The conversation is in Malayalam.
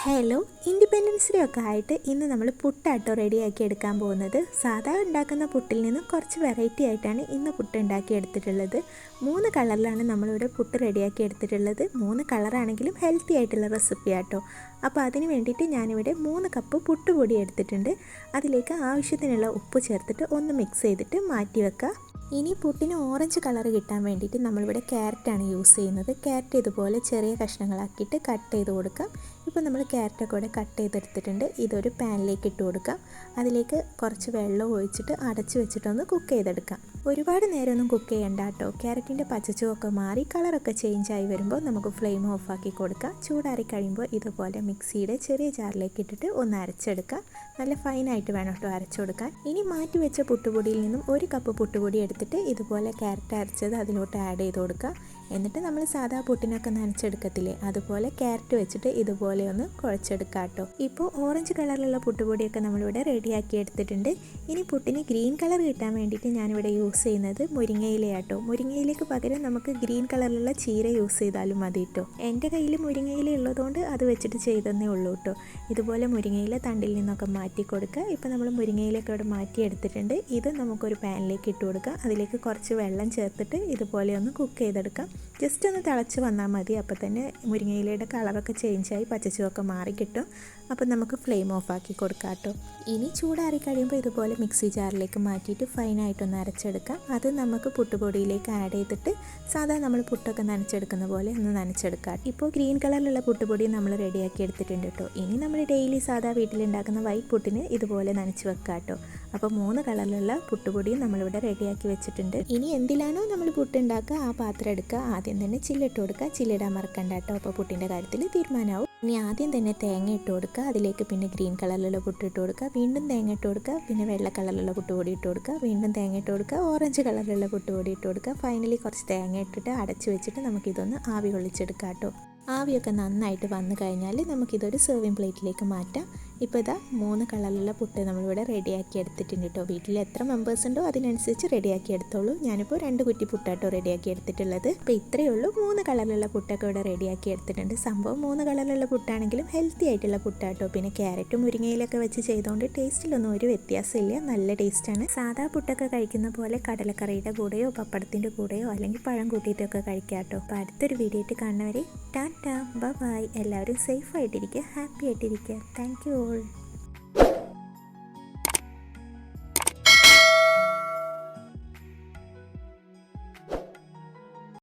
ഹലോ, ഇൻഡിപെൻഡൻസ് ഡേ ഒക്കെ ആയിട്ട് ഇന്ന് നമ്മൾ പുട്ടാട്ടോ റെഡിയാക്കി എടുക്കാൻ പോകുന്നത്. സാധാ ഉണ്ടാക്കുന്ന പുട്ടിൽ നിന്ന് കുറച്ച് വെറൈറ്റി ആയിട്ടാണ് ഇന്ന് പുട്ട് ഉണ്ടാക്കി എടുത്തിട്ടുള്ളത്. 3 കളറിലാണ് നമ്മളിവിടെ പുട്ട് റെഡിയാക്കി എടുത്തിട്ടുള്ളത്. 3 കളറാണെങ്കിലും ഹെൽത്തി ആയിട്ടുള്ള റെസിപ്പി ആട്ടോ. അപ്പോൾ അതിന് വേണ്ടിയിട്ട് ഞാനിവിടെ 3 കപ്പ് പുട്ടുപൊടി എടുത്തിട്ടുണ്ട്. അതിലേക്ക് ആവശ്യത്തിനുള്ള ഉപ്പ് ചേർത്തിട്ട് ഒന്ന് മിക്സ് ചെയ്തിട്ട് മാറ്റി വെക്കുക. ഇനി പുട്ടിന് ഓറഞ്ച് കളർ കിട്ടാൻ വേണ്ടിയിട്ട് നമ്മളിവിടെ ക്യാരറ്റാണ് യൂസ് ചെയ്യുന്നത്. ക്യാരറ്റ് ഇതുപോലെ ചെറിയ കഷ്ണങ്ങളാക്കിയിട്ട് കട്ട് ചെയ്ത് കൊടുക്കാം. ഇപ്പോൾ നമ്മൾ ക്യാരറ്റൊക്കെ ഇവിടെ കട്ട് ചെയ്തെടുത്തിട്ടുണ്ട്. ഇതൊരു പാനിലേക്ക് ഇട്ട് കൊടുക്കാം. അതിലേക്ക് കുറച്ച് വെള്ളം ഒഴിച്ചിട്ട് അടച്ച് വെച്ചിട്ടൊന്ന് കുക്ക് ചെയ്തെടുക്കാം. ഒരുപാട് നേരമൊന്നും കുക്ക് ചെയ്യണ്ട കേട്ടോ. ക്യാരറ്റിൻ്റെ പച്ചച്ചുവൊക്കെ മാറി കളറൊക്കെ ചേഞ്ചായി വരുമ്പോൾ നമുക്ക് ഫ്ലെയിം ഓഫാക്കി കൊടുക്കാം. ചൂടാറി കഴിയുമ്പോൾ ഇതുപോലെ മിക്സിയുടെ ചെറിയ ജാറിലേക്ക് ഇട്ടിട്ട് ഒന്ന് അരച്ചെടുക്കാം. നല്ല ഫൈനായിട്ട് വേണം കേട്ടോ അരച്ചു കൊടുക്കാൻ. ഇനി മാറ്റി വെച്ച പുട്ടുപൊടിയിൽ നിന്നും 1 കപ്പ് പുട്ടുപൊടി എടുത്തിട്ട് ഇതുപോലെ ക്യാരറ്റ് അരച്ചത് അതിലോട്ട് ആഡ് ചെയ്ത് കൊടുക്കുക. എന്നിട്ട് നമ്മൾ സാധാ പുട്ടിനൊക്കെ നനച്ചെടുക്കത്തില്ലേ, അതുപോലെ ക്യാരറ്റ് വെച്ചിട്ട് ഇതുപോലെ ഒന്ന് കുഴച്ചെടുക്കാം കേട്ടോ. ഇപ്പോൾ ഓറഞ്ച് കളറിലുള്ള പുട്ടുപൊടിയൊക്കെ നമ്മളിവിടെ റെഡിയാക്കി എടുത്തിട്ടുണ്ട്. ഇനി പുട്ടിന് ഗ്രീൻ കളർ കിട്ടാൻ വേണ്ടിയിട്ട് ഞാനിവിടെ യൂസ് ചെയ്യുന്നത് മുരിങ്ങയിലയാട്ടോ. മുരിങ്ങയിലേക്ക് പകരം നമുക്ക് ഗ്രീൻ കളറിലുള്ള ചീര യൂസ് ചെയ്താലും മതി കേട്ടോ. എൻ്റെ കയ്യിൽ മുരിങ്ങയില ഉള്ളതുകൊണ്ട് അത് വെച്ചിട്ട് ചെയ്തതന്നേ ഉള്ളൂ കേട്ടോ. ഇതുപോലെ മുരിങ്ങയില തണ്ടിൽ നിന്നൊക്കെ മാറ്റി കൊടുക്കുക. ഇപ്പോൾ നമ്മൾ മുരിങ്ങയിലൊക്കെ ഇവിടെ മാറ്റി എടുത്തിട്ടുണ്ട്. ഇത് നമുക്കൊരു പാനിലേക്ക് ഇട്ട് കൊടുക്കുക. അതിലേക്ക് കുറച്ച് വെള്ളം ചേർത്തിട്ട് ഇതുപോലെ ഒന്ന് കുക്ക് ചെയ്തെടുക്കാം. ജസ്റ്റ് ഒന്ന് തിളച്ച് വന്നാൽ മതി. അപ്പോൾ തന്നെ മുരിങ്ങയിലയുടെ കളറൊക്കെ ചേഞ്ചായി പച്ചച്ചുവൊക്കെ മാറി കിട്ടും. അപ്പോൾ നമുക്ക് ഫ്ലെയിം ഓഫാക്കി കൊടുക്കാം കേട്ടോ. ഇനി ചൂടാറി കഴിയുമ്പോൾ ഇതുപോലെ മിക്സി ജാറിലേക്ക് മാറ്റിയിട്ട് ഫൈനായിട്ടൊന്ന് അരച്ചെടുക്കാം. അത് നമുക്ക് പുട്ടുപൊടിയിലേക്ക് ആഡ് ചെയ്തിട്ട് സാധാ നമ്മൾ പുട്ടൊക്കെ നനച്ചെടുക്കുന്ന പോലെ ഒന്ന് നനച്ചെടുക്കാം. ഇപ്പോൾ ഗ്രീൻ കളറിലുള്ള പുട്ടുപൊടി നമ്മൾ റെഡിയാക്കി എടുത്തിട്ടുണ്ട് കേട്ടോ. ഇനി നമ്മൾ ഡെയിലി സാധാ വീട്ടിലുണ്ടാക്കുന്ന വൈറ്റ് പുട്ടിന് ഇതുപോലെ നനച്ച് വെക്കാം കേട്ടോ. അപ്പോൾ 3 കളറിലുള്ള പുട്ടുപൊടിയും നമ്മളിവിടെ റെഡിയാക്കി വെച്ചിട്ടുണ്ട്. ഇനി എന്തിലാണോ നമ്മൾ പുട്ടുണ്ടാക്കുക ആ പാത്രം എടുക്കുക. ആദ്യം തന്നെ ചില്ലിട്ട് കൊടുക്കുക. ചില്ലിടാൻ മറക്കണ്ട കേട്ടോ. അപ്പോൾ പുട്ടിൻ്റെ കാര്യത്തിൽ തീരുമാനമാവും. ഇനി ആദ്യം തന്നെ തേങ്ങ ഇട്ട് കൊടുക്കുക. അതിലേക്ക് പിന്നെ ഗ്രീൻ കളറിലുള്ള പുട്ട് ഇട്ട് കൊടുക്കുക. വീണ്ടും തേങ്ങ ഇട്ട് കൊടുക്കുക. പിന്നെ വെള്ള കളറിലുള്ള പുട്ടുപൊടി ഇട്ട് കൊടുക്കുക. വീണ്ടും തേങ്ങ ഇട്ട് കൊടുക്കുക. ഓറഞ്ച് കളറിലുള്ള പുട്ടുപൊടി ഇട്ട് കൊടുക്കുക. ഫൈനലി കുറച്ച് തേങ്ങ ഇട്ടിട്ട് അടച്ച് വെച്ചിട്ട് നമുക്കിതൊന്ന് ആവി കൊള്ളിച്ചെടുക്കാം കേട്ടോ. ആവിയൊക്കെ നന്നായിട്ട് വന്നു കഴിഞ്ഞാൽ നമുക്കിതൊരു സെർവിങ് പ്ലേറ്റിലേക്ക് മാറ്റാം. ഇപ്പോൾ ഇതാ 3 കളറിലുള്ള പുട്ട് നമ്മളിവിടെ റെഡിയാക്കി എടുത്തിട്ടുണ്ട് കേട്ടോ. വീട്ടിൽ എത്ര മെമ്പേഴ്സ് ഉണ്ടോ അതിനനുസരിച്ച് റെഡിയാക്കി എടുത്തോളൂ. ഞാനിപ്പോൾ 2 കുറ്റി പുട്ടാട്ടോ റെഡിയാക്കി എടുത്തിട്ടുള്ളത്. അപ്പോൾ ഇത്രയേ ഉള്ളൂ. 3 കളറിലുള്ള പുട്ടൊക്കെ ഇവിടെ റെഡിയാക്കി എടുത്തിട്ടുണ്ട്. സംഭവം 3 കളറിലുള്ള പുട്ടാണെങ്കിലും ഹെൽത്തി ആയിട്ടുള്ള പുട്ടാട്ടോ. പിന്നെ ക്യാരറ്റും മുരിങ്ങയിലൊക്കെ വെച്ച് ചെയ്തുകൊണ്ട് ടേസ്റ്റിലൊന്നും ഒരു വ്യത്യാസമില്ല. നല്ല ടേസ്റ്റാണ്. സാധാ പുട്ടൊക്കെ കഴിക്കുന്ന പോലെ കടലക്കറിയുടെ കൂടെയോ പപ്പടത്തിൻ്റെ കൂടെയോ അല്ലെങ്കിൽ പഴം കൂട്ടിയിട്ടൊക്കെ കഴിക്കാം കേട്ടോ. അപ്പോൾ അടുത്തൊരു വീഡിയോ ആയിട്ട് കാണുന്നവരെ ടാറ്റാ ബൈ. എല്ലാവരും സേഫ് ആയിട്ടിരിക്കുക, ഹാപ്പി ആയിട്ടിരിക്കുക. Thank you all.